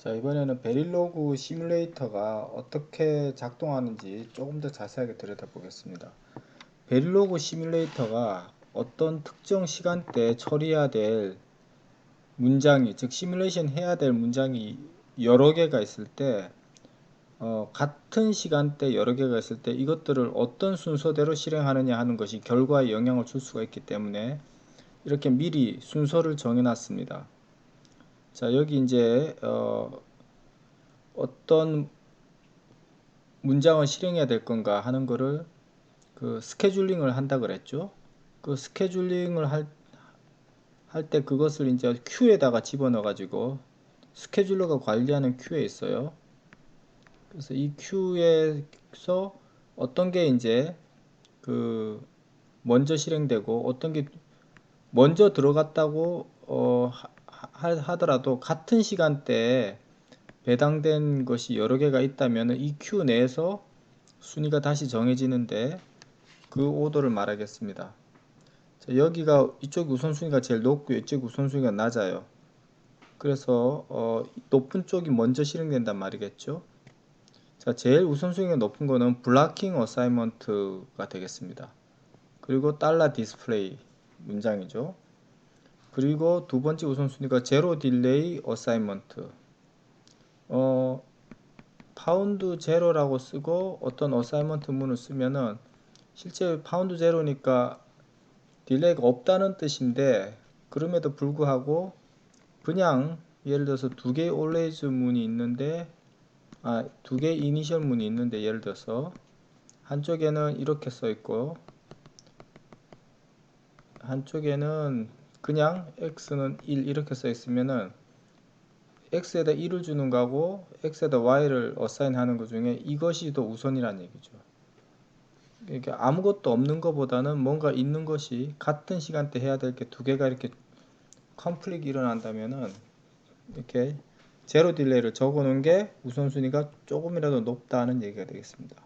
자, 이번에는 베릴로그 시뮬레이터가 어떻게 작동하는지 조금 더 자세하게 들여다보겠습니다. 베릴로그 시뮬레이터가 어떤 특정 시간대에 처리해야 될 문장이, 즉 시뮬레이션 해야 될 문장이 여러 개가 있을 때 같은 시간대 여러 개가 있을 때 이것들을 어떤 순서대로 실행하느냐 하는 것이 결과에 영향을 줄 수가 있기 때문에 이렇게 미리 순서를 정해 놨습니다. 자, 여기 이제 어떤 문장을 실행해야 될 건가 하는 거를 그 스케줄링을 한다 그랬죠. 그 스케줄링을 할 때 그것을 이제 큐에다가 집어넣어 가지고 스케줄러가 관리하는 큐에 있어요. 그래서 이 큐에서 어떤 게 이제 그 먼저 실행되고 어떤 게 먼저 들어갔다고 하더라도 같은 시간대에 배당된 것이 여러 개가 있다면 이 큐 내에서 순위가 다시 정해지는데 그 오더를 말하겠습니다. 자, 여기가 이쪽 우선순위가 제일 높고요. 이쪽 우선순위가 낮아요. 그래서 높은 쪽이 먼저 실행된단 말이겠죠. 자, 제일 우선순위가 높은 거는 블락킹 어사이먼트가 되겠습니다. 그리고 달러 디스플레이 문장이죠. 그리고 두 번째 우선순위가 제로 딜레이 어사이먼트. 파운드 제로라고 쓰고 어떤 어사이먼트 문을 쓰면은 실제 파운드 제로니까 딜레이가 없다는 뜻인데 그럼에도 불구하고 그냥 예를 들어서 두 개의 always 문이 있는데 두 개의 이니셜 문이 있는데 예를 들어서 한쪽에는 이렇게 써 있고 한쪽에는 그냥 x는 1 이렇게 써 있으면은 x에다 1을 주는 거하고 x에다 y를 어사인 하는 것 중에 이것이 더 우선이라는 얘기죠. 이렇게 아무것도 없는 것보다는 뭔가 있는 것이 같은 시간대 해야 될 게 두 개가 이렇게 컨플릭이 일어난다면은 이렇게 제로 딜레이를 적어 놓은 게 우선순위가 조금이라도 높다는 얘기가 되겠습니다.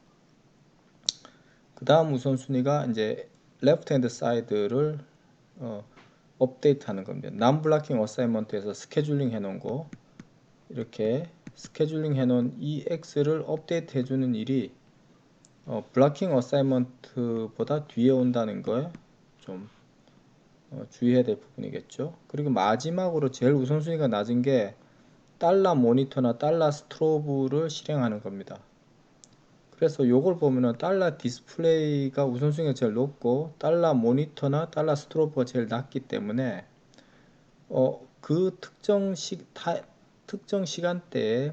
그 다음 우선순위가 이제 레프트 핸드 사이드를 업데이트 하는 겁니다. 남 블락킹 어사이먼트에서 스케줄링 해 놓은 거 이렇게 스케줄링 해 놓은 이 X를 업데이트 해주는 일이 블락킹 어사이먼트보다 뒤에 온다는 거에 좀 주의해야 될 부분이겠죠. 그리고 마지막으로 제일 우선순위가 낮은 게 달러 모니터나 달러 스트로브를 실행하는 겁니다. 그래서 요걸 보면은 달러 디스플레이가 우선순위가 제일 높고 달러 모니터나 달러 스트로브가 제일 낮기 때문에 그 특정 시간대에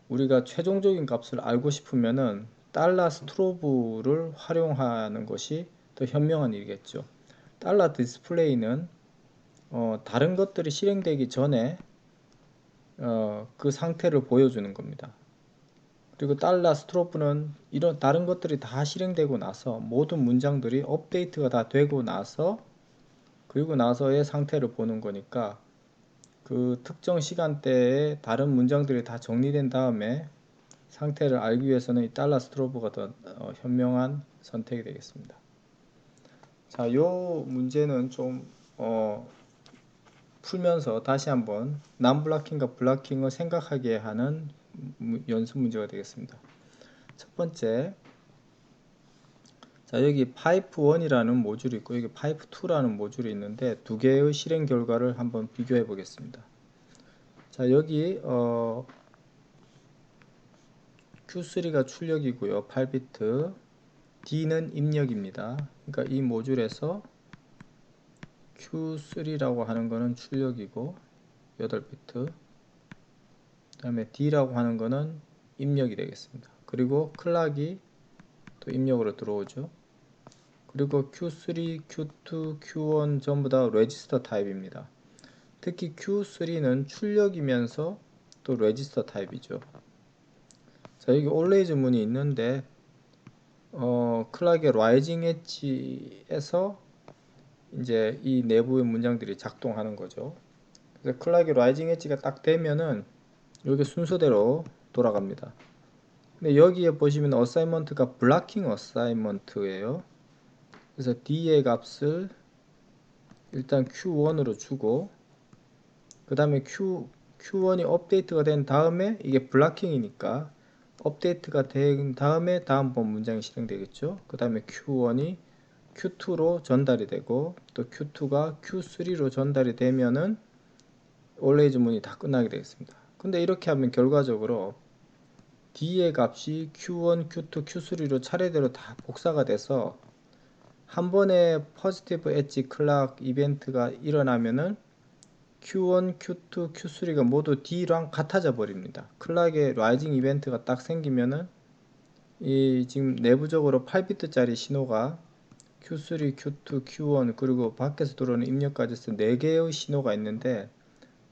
우리가 최종적인 값을 알고 싶으면은 달러 스트로브를 활용하는 것이 더 현명한 일이겠죠. 달러 디스플레이는 다른 것들이 실행되기 전에 그 상태를 보여주는 겁니다. 그리고 달러 스트로브는 이런 다른 것들이 다 실행되고 나서 모든 문장들이 업데이트가 다 되고 나서 그리고 나서의 상태를 보는 거니까 그 특정 시간대에 다른 문장들이 다 정리된 다음에 상태를 알기 위해서는 이 달러 스트로브가 더 현명한 선택이 되겠습니다. 자, 요 문제는 좀 풀면서 다시 한번 남블락킹과 블락킹을 생각하게 하는 연습 문제가 되겠습니다. 첫 번째, 자, 여기 파이프 1이라는 모듈이 있고 여기 파이프 2라는 모듈이 있는데 두 개의 실행 결과를 한번 비교해 보겠습니다. 자, 여기 Q3가 출력이고요. 8비트, D는 입력입니다. 그러니까 이 모듈에서 Q3라고 하는 거는 출력이고 8비트, 그 다음에 D라고 하는 거는 입력이 되겠습니다. 그리고 클락이 또 입력으로 들어오죠. 그리고 Q3, Q2, Q1 전부 다 레지스터 타입입니다. 특히 Q3는 출력이면서 또 레지스터 타입이죠. 자, 여기 always 문이 있는데 클락의 라이징 엣지에서 이제 이 내부의 문장들이 작동하는 거죠. 그래서 클락의 라이징 엣지가 딱 되면은 여기 순서대로 돌아갑니다. 근데 여기에 보시면 어사이먼트가 블락킹 어사이먼트예요. 그래서 D의 값을 일단 Q1으로 주고 그 다음에 Q1이 업데이트가 된 다음에 이게 블락킹이니까 업데이트가 된 다음에 다음번 문장이 실행되겠죠. 그 다음에 Q1이 Q2로 전달이 되고 또 Q2가 Q3로 전달이 되면은 always 문이 다 끝나게 되겠습니다. 근데 이렇게 하면 결과적으로 D의 값이 Q1, Q2, Q3로 차례대로 다 복사가 돼서 한 번에 positive 엣지 클락 이벤트가 일어나면은 Q1, Q2, Q3가 모두 D랑 같아져 버립니다. 클락의 라이징 이벤트가 딱 생기면은 이 지금 내부적으로 8비트짜리 신호가 Q3, Q2, Q1 그리고 밖에서 들어오는 입력까지 해서 4개의 신호가 있는데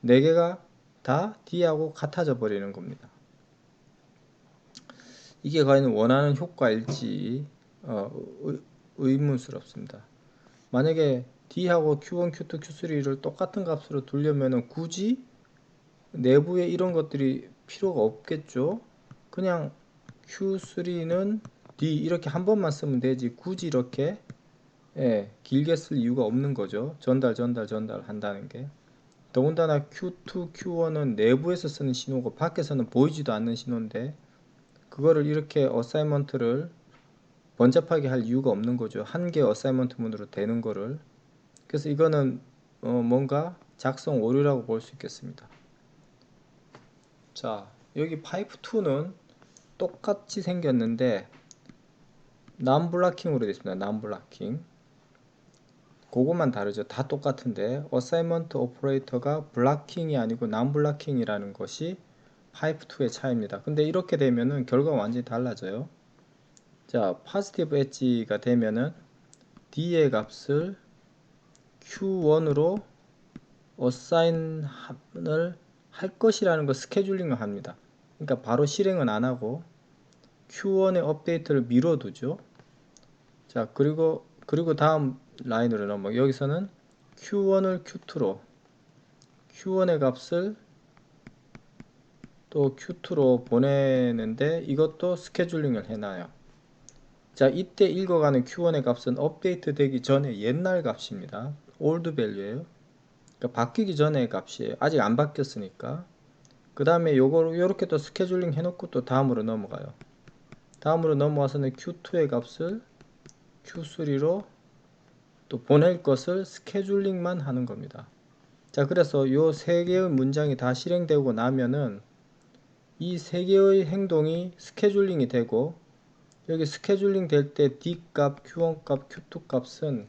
4개가 다 D하고 같아져 버리는 겁니다. 이게 과연 원하는 효과일지 의문스럽습니다. 만약에 D하고 Q1, Q2, Q3를 똑같은 값으로 두려면 굳이 내부에 이런 것들이 필요가 없겠죠. 그냥 Q3는 D 이렇게 한 번만 쓰면 되지 굳이 이렇게 길게 쓸 이유가 없는 거죠. 전달 한다는 게. 더군다나 Q2, Q1은 내부에서 쓰는 신호고 밖에서는 보이지도 않는 신호인데 그거를 이렇게 어사이먼트를 번잡하게 할 이유가 없는 거죠. 한 개 어사이먼트문으로 되는 거를. 그래서 이거는 뭔가 작성 오류라고 볼 수 있겠습니다. 자, 여기 파이프 2는 똑같이 생겼는데 non-블락킹으로 되어 있습니다. non-블락킹. 그것만 다르죠. 다 똑같은데 어사이먼트 오퍼레이터가 블락킹이 아니고 non-블락킹이라는 것이 파이프 2의 차이입니다. 근데 이렇게 되면은 결과가 완전히 달라져요. 자, positive 엣지가 되면은 D의 값을 Q1으로 어사인을 할 것이라는 거 스케줄링을 합니다. 그러니까 바로 실행은 안 하고 Q1의 업데이트를 미뤄두죠. 자, 그리고 다음 라인으로 넘어. 여기서는 Q1을 Q2로 Q1의 값을 또 Q2로 보내는데 이것도 스케줄링을 해놔요. 자, 이때 읽어가는 Q1의 값은 업데이트 되기 전에 옛날 값입니다. old value예요. 그러니까 바뀌기 전의 값이에요. 아직 안 바뀌었으니까. 그 다음에 요렇게 또 스케줄링 해놓고 또 다음으로 넘어가요. 다음으로 넘어와서는 Q2의 값을 Q3로 또 보낼 것을 스케줄링만 하는 겁니다. 자, 그래서 요 세 개의 문장이 다 실행되고 나면은 이 세 개의 행동이 스케줄링이 되고 여기 스케줄링 될 때 D 값, Q1 값, Q2 값은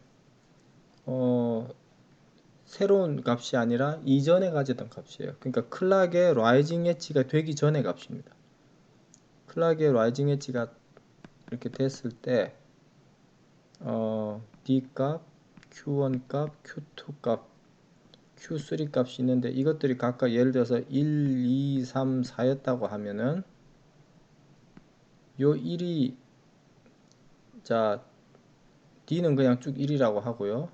새로운 값이 아니라 이전에 가지던 값이에요. 그러니까 클락의 라이징 엣지가 되기 전의 값입니다. 클락의 라이징 엣지가 이렇게 됐을 때 D 값, Q1 값, Q2 값, Q3 값이 있는데 이것들이 각각 예를 들어서 1, 2, 3, 4였다고 하면은 요 1이 자 D는 그냥 쭉 1이라고 하고요.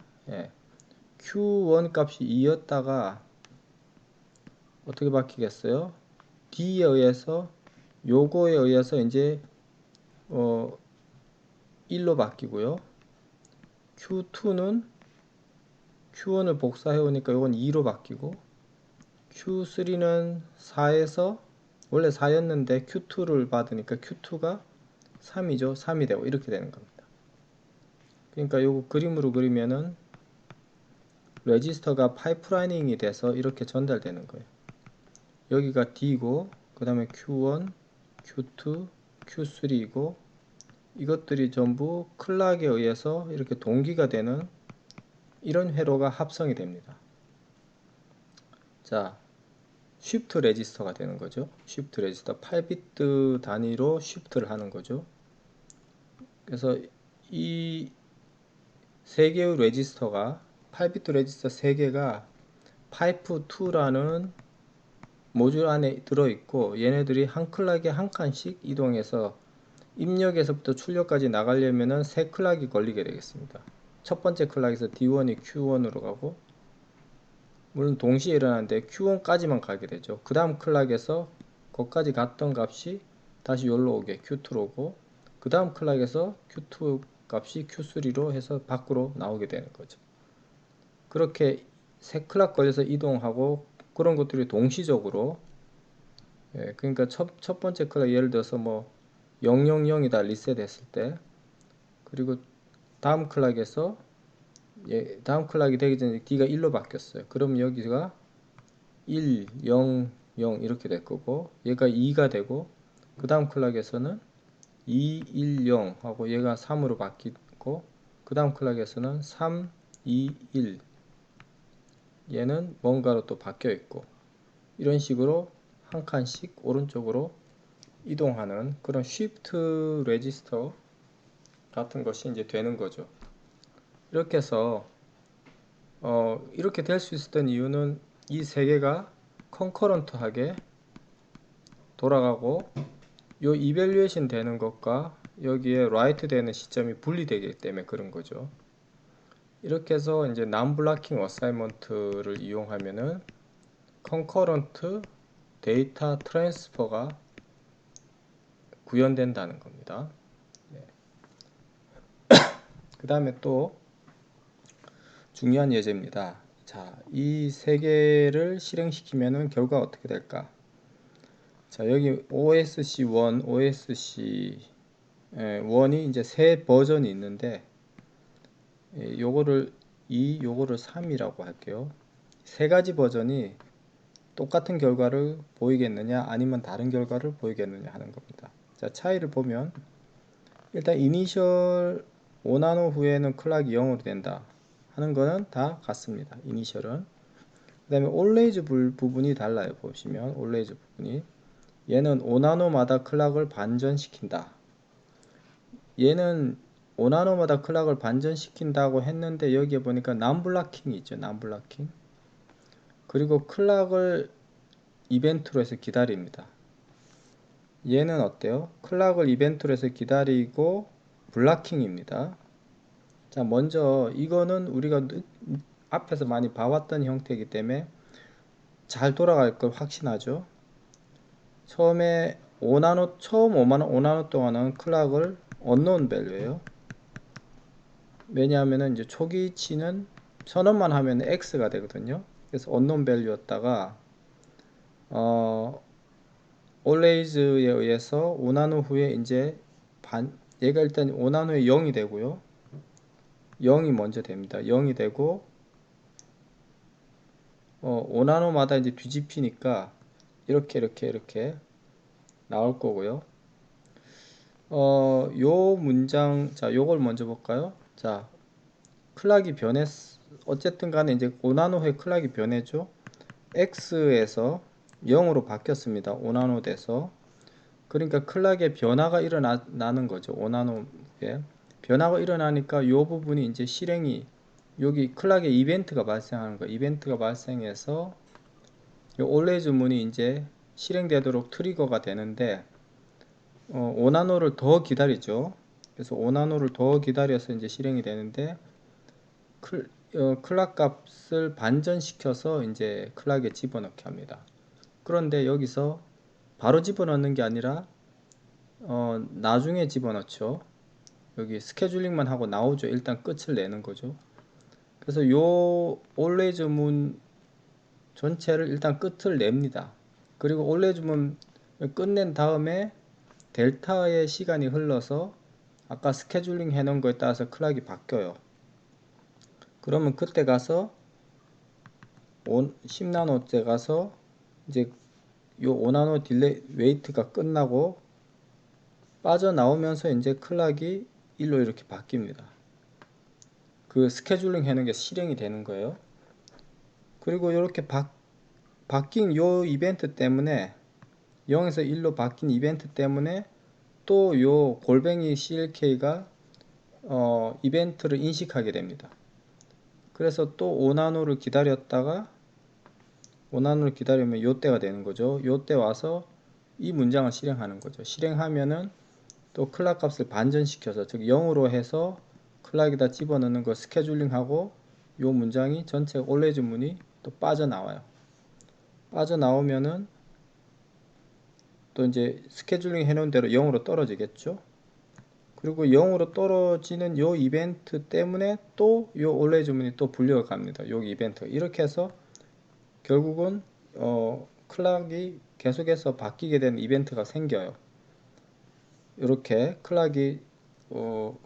Q1 값이 2였다가 어떻게 바뀌겠어요? D에 의해서 요거에 의해서 이제 1로 바뀌고요. Q2는 Q1을 복사해 오니까 요건 2로 바뀌고 Q3는 4에서 원래 4였는데 Q2를 받으니까 Q2가 3이죠. 3이 되고 이렇게 되는 겁니다. 그러니까 요거 그림으로 그리면은 레지스터가 파이프라이닝이 돼서 이렇게 전달되는 거예요. 여기가 D고 그 다음에 Q1, Q2, Q3이고 이것들이 전부 클락에 의해서 이렇게 동기가 되는 이런 회로가 합성이 됩니다. 자, 쉬프트 레지스터가 되는 거죠. 쉬프트 레지스터 8비트 단위로 쉬프트를 하는 거죠. 그래서 이 세 개의 레지스터가 8비트 레지스터 3개가 파이프 2라는 모듈 안에 들어있고 얘네들이 한 클락에 한 칸씩 이동해서 입력에서부터 출력까지 나가려면은 세 클락이 걸리게 되겠습니다. 첫 번째 클락에서 D1이 Q1으로 가고 물론 동시에 일어나는데 Q1까지만 가게 되죠. 그 다음 클락에서 거기까지 갔던 값이 다시 여기로 오게 Q2로 오고 그 다음 클락에서 Q2 값이 Q3로 해서 밖으로 나오게 되는 거죠. 그렇게 세 클락 걸려서 이동하고 그런 것들이 동시적으로, 그러니까 첫 번째 클락 예를 들어서 뭐 000이다 리셋했을 때, 그리고 다음 클락에서 다음 클락이 되기 전에 D가 1로 바뀌었어요. 그럼 여기가 1, 0, 0 이렇게 될 거고, 얘가 2가 되고, 그 다음 클락에서는 2, 1, 0 하고 얘가 3으로 바뀌고, 그 다음 클락에서는 3, 2, 1 얘는 뭔가로 또 바뀌어 있고, 이런 식으로 한 칸씩 오른쪽으로 이동하는 그런 쉬프트 레지스터 같은 것이 이제 되는 거죠. 이렇게 해서 이렇게 될 수 있었던 이유는 이 세 개가 컨커런트하게 돌아가고, 요 이밸류에이션 되는 것과 여기에 라이트 되는 시점이 분리되기 때문에 그런 거죠. 이렇게 해서 이제 non-blocking 어사이먼트를 이용하면은 컨커런트 데이터 트랜스퍼가 구현된다는 겁니다. 그 다음에 또 중요한 예제입니다. 자, 이 세 개를 실행시키면은 결과 어떻게 될까? 자, 여기 OSC1, OSC1이 이제 세 버전이 있는데, 요거를 2, 요거를 3이라고 할게요. 세 가지 버전이 똑같은 결과를 보이겠느냐, 아니면 다른 결과를 보이겠느냐 하는 겁니다. 자, 차이를 보면, 일단 이니셜 5나노 후에는 클락이 0으로 된다 하는 거는 다 같습니다. 이니셜은. 그 다음에 올레이즈 부분이 달라요. 보시면 올레이즈 부분이, 얘는 5나노마다 클락을 반전시킨다. 얘는 5나노마다 클락을 반전시킨다고 했는데, 여기에 보니까 남블라킹이 있죠. 남블라킹. 그리고 클락을 이벤트로 해서 기다립니다. 얘는 어때요? 클락을 이벤트로 해서 기다리고 블락킹입니다. 자, 먼저 이거는 우리가 앞에서 많이 봐왔던 형태이기 때문에 잘 돌아갈 걸 확신하죠. 처음에 5나노, 처음 5나노 동안은 클락을 unknown value예요. 왜냐하면 이제 초기치는 선언만 하면 X가 되거든요. 그래서 unknown value였다가 always에 의해서 5나노 후에 이제 얘가 일단 5나노에 0이 되고요. 0이 먼저 됩니다. 0이 되고 5나노마다 이제 뒤집히니까 이렇게 나올 거고요. 요 문장, 자, 요걸 먼저 볼까요? 자, 클락이 어쨌든 간에 이제 5나노 후에 클락이 변했죠. X에서 0으로 바뀌었습니다. 5나노 돼서. 그러니까 클락의 변화가 일어나는 거죠. 5나노에. 변화가 일어나니까 요 부분이 이제 여기 클락의 이벤트가 발생하는 거예요. 이벤트가 발생해서 요 올레즈 문이 이제 실행되도록 트리거가 되는데, 5나노를 더 기다리죠. 그래서 5나노를 더 기다려서 이제 실행이 되는데, 클락 값을 반전시켜서 이제 클락에 집어넣게 합니다. 그런데 여기서 바로 집어넣는 게 아니라 나중에 집어넣죠. 여기 스케줄링만 하고 나오죠. 일단 끝을 내는 거죠. 그래서 요 올레즈 문 전체를 일단 끝을 냅니다. 그리고 올레즈 문 끝낸 다음에 델타의 시간이 흘러서 아까 스케줄링 해놓은 거에 따라서 클락이 바뀌어요. 그러면 그때 가서 10나노 때 가서 이제 요 5나노 딜레이 웨이트가 끝나고 빠져나오면서 이제 클락이 1로 이렇게 바뀝니다. 그 스케줄링 해놓은 게 실행이 되는 거예요. 그리고 이렇게 바뀐 요 이벤트 때문에 0에서 1로 바뀐 이벤트 때문에 또 요 골뱅이 CLK가 이벤트를 인식하게 됩니다. 그래서 또 5나노를 기다렸다가 5나노를 기다리면 요때가 되는 거죠. 요때 와서 이 문장을 실행하는 거죠. 실행하면은 또 클락 값을 반전시켜서, 즉 0으로 해서 클락에다 집어넣는 거 스케줄링하고 요 문장이 전체 올레즈 문이 또 빠져나와요. 빠져나오면은 또 이제 스케줄링 해놓은 대로 0으로 떨어지겠죠. 그리고 0으로 떨어지는 요 이벤트 때문에 또 요 올레즈 문이 또 분류가 갑니다. 요 이벤트. 이렇게 해서 결국은 클락이 계속해서 바뀌게 되는 이벤트가 생겨요. 이렇게 클락이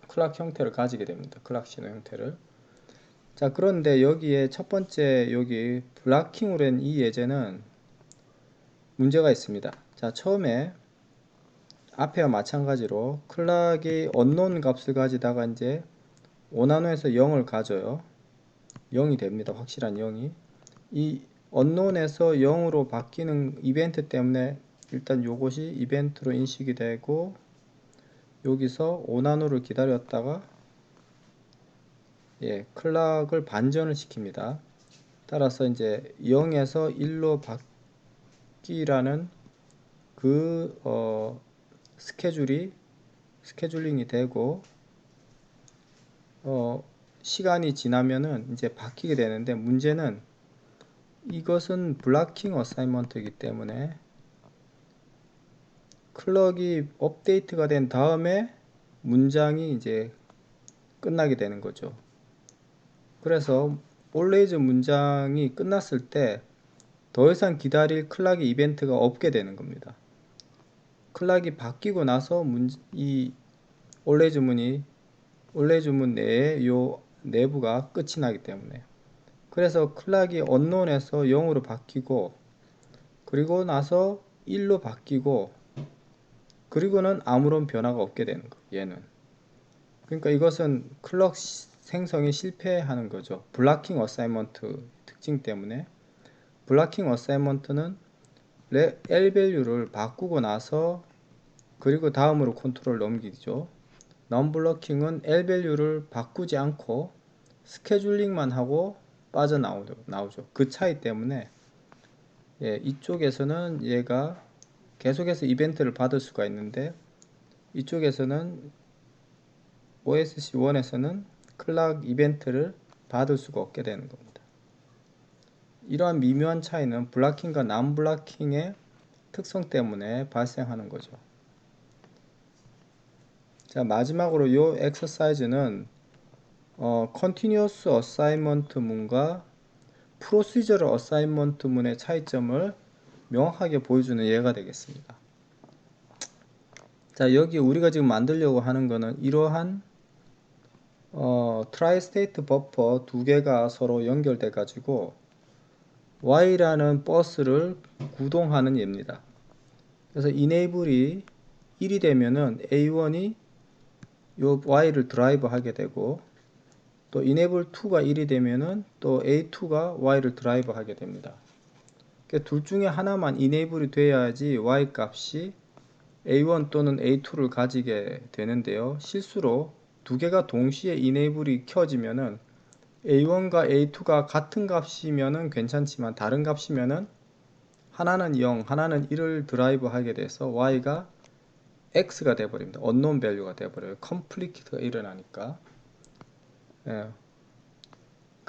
클락 형태를 가지게 됩니다. 클락 신호 형태를. 자, 그런데 여기에 첫 번째 여기 블락킹으로 된 이 예제는 문제가 있습니다. 자, 처음에 앞에와 마찬가지로 클락이 언노운 값을 가지다가 이제 5나노에서 0을 가져요. 0이 됩니다. 확실한 0이. 이 언노운에서 0으로 바뀌는 이벤트 때문에 일단 요것이 이벤트로 인식이 되고 여기서 5나노를 기다렸다가 클락을 반전을 시킵니다. 따라서 이제 0에서 1로 바뀌라는 그 스케줄링이 되고 시간이 지나면은 이제 바뀌게 되는데 문제는 이것은 블락킹 어사이먼트이기 때문에 클럭이 업데이트가 된 다음에 문장이 이제 끝나게 되는 거죠. 그래서 always 문장이 끝났을 때 더 이상 기다릴 클락의 이벤트가 없게 되는 겁니다. 클락이 바뀌고 나서 이 always 문 내에 요 내부가 끝이 나기 때문에 그래서 클락이 언노운에서 0으로 바뀌고 그리고 나서 1로 바뀌고 그리고는 아무런 변화가 없게 되는 거 얘는. 그러니까 이것은 클럭 생성이 실패하는 거죠. 블락킹 어사이먼트 특징 때문에 블락킹 어사이먼트는 L 밸류를 바꾸고 나서 그리고 다음으로 컨트롤 넘기죠. non-블러킹은 L 밸류를 바꾸지 않고 스케줄링만 하고 빠져나오죠. 그 차이 때문에 이쪽에서는 얘가 계속해서 이벤트를 받을 수가 있는데 이쪽에서는 OSC1에서는 클락 이벤트를 받을 수가 없게 되는 겁니다. 이러한 미묘한 차이는 블락킹과 non-블락킹의 특성 때문에 발생하는 거죠. 자, 마지막으로 이 엑서사이즈는 Continuous Assignment 문과 Procedural Assignment 문의 차이점을 명확하게 보여주는 예가 되겠습니다. 자, 여기 우리가 지금 만들려고 하는 거는 이러한 트라이스테이트 버퍼 두 개가 서로 연결돼 가지고 Y라는 버스를 구동하는 예입니다. 그래서 enable이 1이 되면은 A1이 요 Y를 드라이브 하게 되고 또 enable2가 1이 되면은 또 A2가 Y를 드라이브 하게 됩니다. 그러니까 둘 중에 하나만 enable이 돼야지 Y 값이 A1 또는 A2를 가지게 되는데요. 실수로 두 개가 동시에 enable이 켜지면은 A1과 A2가 같은 값이면은 괜찮지만 다른 값이면은 하나는 0, 하나는 1을 드라이브 하게 돼서 Y가 X가 돼버립니다. unknown value가 돼버려요. 컴플리트가 일어나니까. 그러니까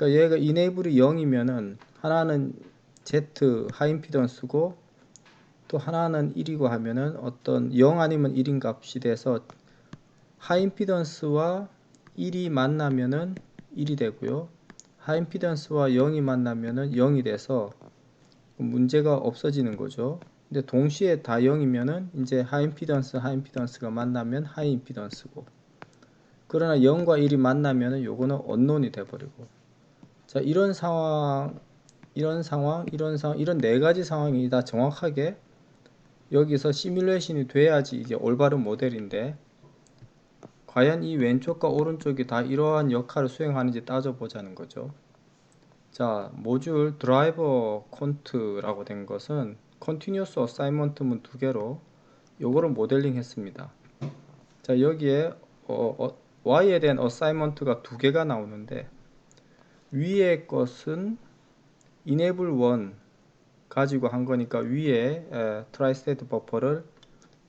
얘가 enable이 0이면은 하나는 Z 하이 임피던스고 또 하나는 1이고 하면은 어떤 0 아니면 1인 값이 돼서 하이 임피던스와 1이 만나면은 1이 되고요. 하이 임피던스와 0이 만나면은 0이 돼서 문제가 없어지는 거죠. 근데 동시에 다 0이면은 이제 하이 임피던스가 만나면 하이 임피던스고 그러나 0과 1이 만나면은 요거는 언론이 돼버리고 자 이런 네 가지 상황이 다 정확하게 여기서 시뮬레이션이 돼야지 이제 올바른 모델인데 과연 이 왼쪽과 오른쪽이 다 이러한 역할을 수행하는지 따져보자는 거죠. 자, 모듈 드라이버 콘트라고 된 것은 컨티뉴어스 어사이먼트 문 두 개로 요거를 모델링 했습니다. 자, 여기에 Y에 대한 어사이먼트가 두 개가 나오는데 위에 것은 enable 1 가지고 한 거니까 위에 트라이스테이트 버퍼를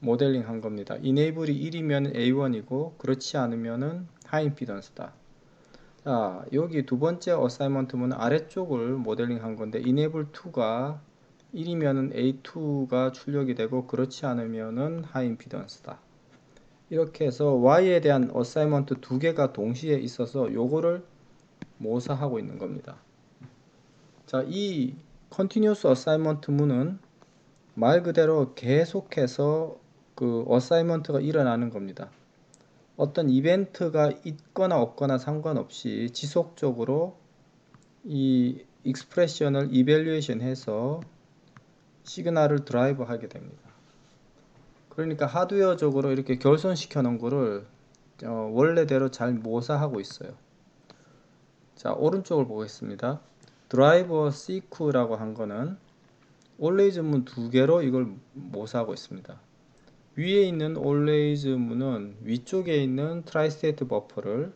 모델링 한 겁니다. enable이 1이면 A1이고 그렇지 않으면은 하이 임피던스다. 자, 여기 두 번째 어사이먼트는 아래쪽을 모델링 한 건데 enable2가 1이면은 A2가 출력이 되고 그렇지 않으면은 하이 임피던스다. 이렇게 해서 Y에 대한 어사이먼트 두 개가 동시에 있어서 요거를 모사하고 있는 겁니다. 자, 이 Continuous Assignment 문은 말 그대로 계속해서 그 어사이먼트가 일어나는 겁니다. 어떤 이벤트가 있거나 없거나 상관없이 지속적으로 이 익스프레션을 이밸류에이션 해서 시그널을 드라이브 하게 됩니다. 그러니까 하드웨어적으로 이렇게 결손시켜 놓은 거를 원래대로 잘 모사하고 있어요. 자, 오른쪽을 보겠습니다. 드라이버 시크라고 한 거는 always 문 두 개로 이걸 모사하고 있습니다. 위에 있는 always 문은 위쪽에 있는 트라이스테이트 버퍼를,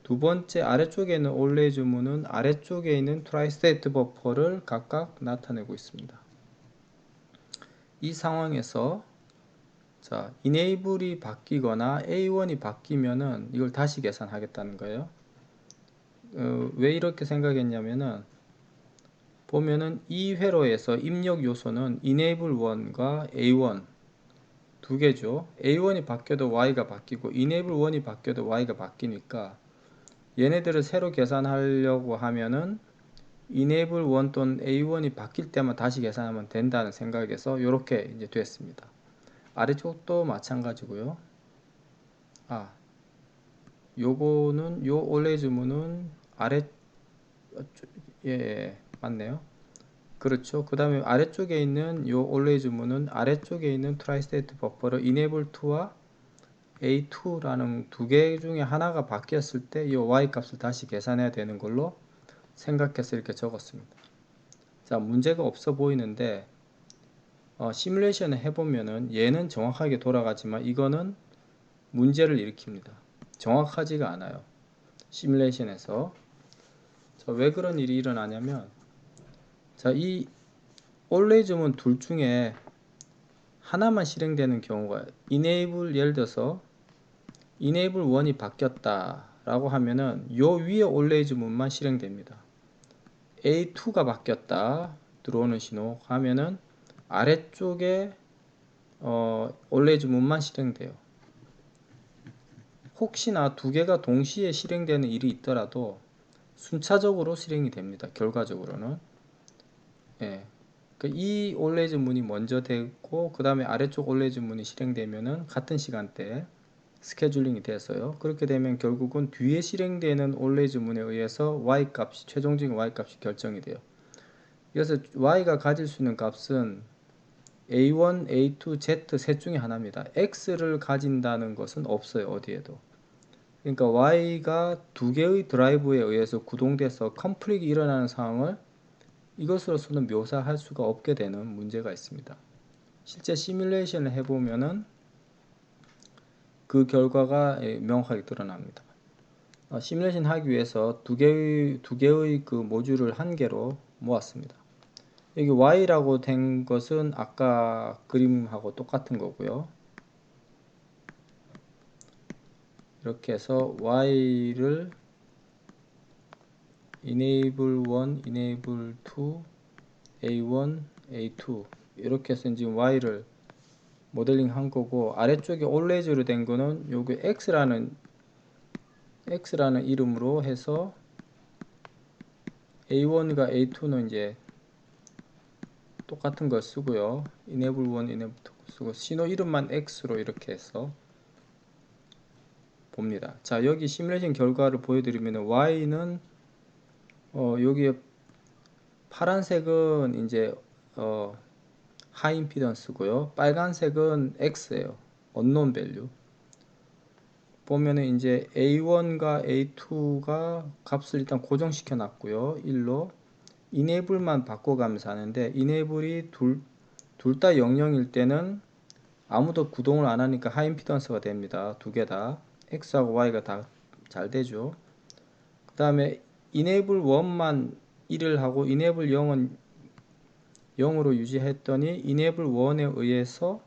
두 번째 아래쪽에 있는 always 문은 아래쪽에 있는 트라이스테이트 버퍼를 각각 나타내고 있습니다. 이 상황에서 자, enable이 바뀌거나 A1이 바뀌면은 이걸 다시 계산하겠다는 거예요. 왜 이렇게 생각했냐면은 보면은 이 회로에서 입력 요소는 enable 1과 A1 두 개죠. A1이 바뀌어도 Y가 바뀌고 enable 1이 바뀌어도 Y가 바뀌니까 얘네들을 새로 계산하려고 하면은 enable 1 또는 A1이 바뀔 때만 다시 계산하면 된다는 생각에서 이렇게 이제 됐습니다. 아래쪽도 마찬가지고요. 요거는 요 올레즈문은 아래 맞네요. 그렇죠. 그 다음에 아래쪽에 있는 요 올레즈문은 아래쪽에 있는 트라이스테이트 버퍼를 enable 2와 A2라는 두 개 중에 하나가 바뀌었을 때 이 Y 값을 다시 계산해야 되는 걸로 생각해서 이렇게 적었습니다. 자, 문제가 없어 보이는데 시뮬레이션을 해보면은 얘는 정확하게 돌아가지만 이거는 문제를 일으킵니다. 정확하지가 않아요. 시뮬레이션에서. 자, 왜 그런 일이 일어나냐면 자, 이 always문 둘 중에 하나만 실행되는 경우가 enable, 예를 들어서 enable 1이 바뀌었다 라고 하면은 요 위에 always문만 실행됩니다. A2가 바뀌었다 들어오는 신호 하면은 아래쪽에 always문만 실행돼요. 혹시나 두 개가 동시에 실행되는 일이 있더라도 순차적으로 실행이 됩니다. 결과적으로는. 예. 이 always 문이 먼저 되고 그 다음에 아래쪽 always 문이 실행되면은 같은 시간대에 스케줄링이 돼서요. 그렇게 되면 결국은 뒤에 실행되는 always 문에 의해서 y 값이 최종적인 y 값이 결정이 돼요. 그래서 y가 가질 수 있는 값은 a1, a2, z 셋 중에 하나입니다. x를 가진다는 것은 없어요. 어디에도. 그러니까 y가 두 개의 드라이브에 의해서 구동돼서 컴플릿이 일어나는 상황을 이것으로서는 묘사할 수가 없게 되는 문제가 있습니다. 실제 시뮬레이션을 해보면은 그 결과가 명확하게 드러납니다. 시뮬레이션 하기 위해서 두 개의 그 모듈을 한 개로 모았습니다. 여기 Y라고 된 것은 아까 그림하고 똑같은 거고요. 이렇게 해서 Y를 enable 1, enable 2, A1, A2 이렇게 해서 지금 Y를 모델링 한 거고 아래쪽에 always로 된 거는 요게 X라는 이름으로 해서 A1과 A2는 이제 똑같은 걸 쓰고요. enable 1, enable 2 쓰고 신호 이름만 X로 이렇게 해서 봅니다. 자, 여기 시뮬레이션 결과를 보여드리면 Y는 여기 파란색은 이제 하이 임피던스고요. 빨간색은 X예요. unknown value. 보면은 이제 A1과 A2가 값을 일단 고정시켜 놨고요. 1로 enable만 바꿔가면서 하는데 enable이 둘 다 00일 때는 아무도 구동을 안 하니까 하이 임피던스가 됩니다. 두 개 다 X하고 Y가 다 잘 되죠. 그 다음에 enable 1만 1을 하고 enable 0은 0으로 유지했더니 enable 1에 의해서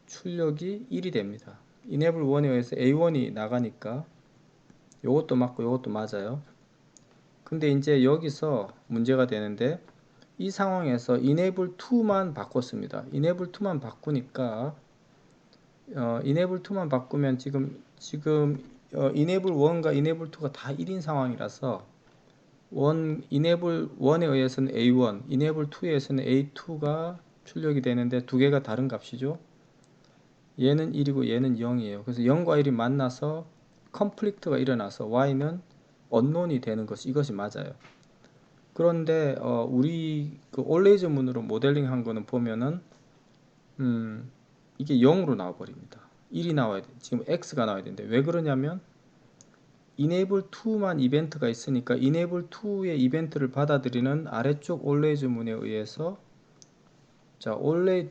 출력이 1이 됩니다. enable 1에 의해서 A1이 나가니까 요것도 맞고 요것도 맞아요. 근데 이제 여기서 문제가 되는데 이 상황에서 enable 2만 바꿨습니다. enable 2만 바꾸니까 enable 2만 바꾸면 지금 enable 1과 enable 2가 다 1인 상황이라서 enable 1에 의해서는 A1, enable 2에 의해서는 A2가 출력이 되는데 두 개가 다른 값이죠. 얘는 1이고 얘는 0이에요. 그래서 0과 1이 만나서 컴플릭트가 일어나서 y는 언론이 되는 이것이 맞아요. 그런데 우리 그 올레이즈 문으로 모델링 한 거는 보면은 이게 0으로 나와 버립니다. 1이 나와야 돼. 지금 x가 나와야 되는데 왜 그러냐면 enable 2만 이벤트가 있으니까 enable 2의 이벤트를 받아들이는 아래쪽 올레이즈 문에 의해서 자,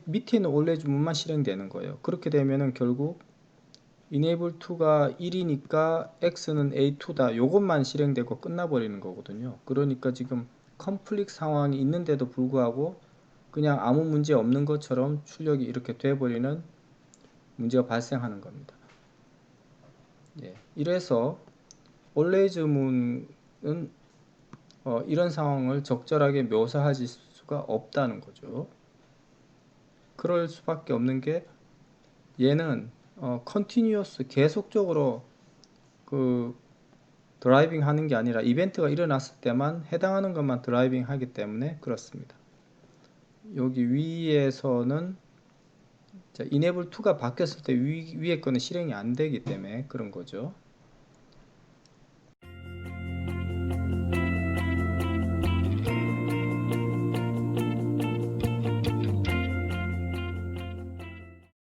밑에 있는 올레이즈 문만 실행되는 거예요. 그렇게 되면은 결국 enable 2가 1이니까 x는 a2다. 요것만 실행되고 끝나버리는 거거든요. 그러니까 지금 컴플릭 상황이 있는데도 불구하고 그냥 아무 문제 없는 것처럼 출력이 이렇게 돼버리는 문제가 발생하는 겁니다. 예, 이래서 올레이즈 문은 이런 상황을 적절하게 묘사할 수가 없다는 거죠. 그럴 수밖에 없는 게 얘는 컨티뉴어스 계속적으로 그 드라이빙 하는 게 아니라 이벤트가 일어났을 때만 해당하는 것만 드라이빙 하기 때문에 그렇습니다. 여기 위에서는 자, enable 2가 바뀌었을 때 위에 거는 실행이 안 되기 때문에 그런 거죠.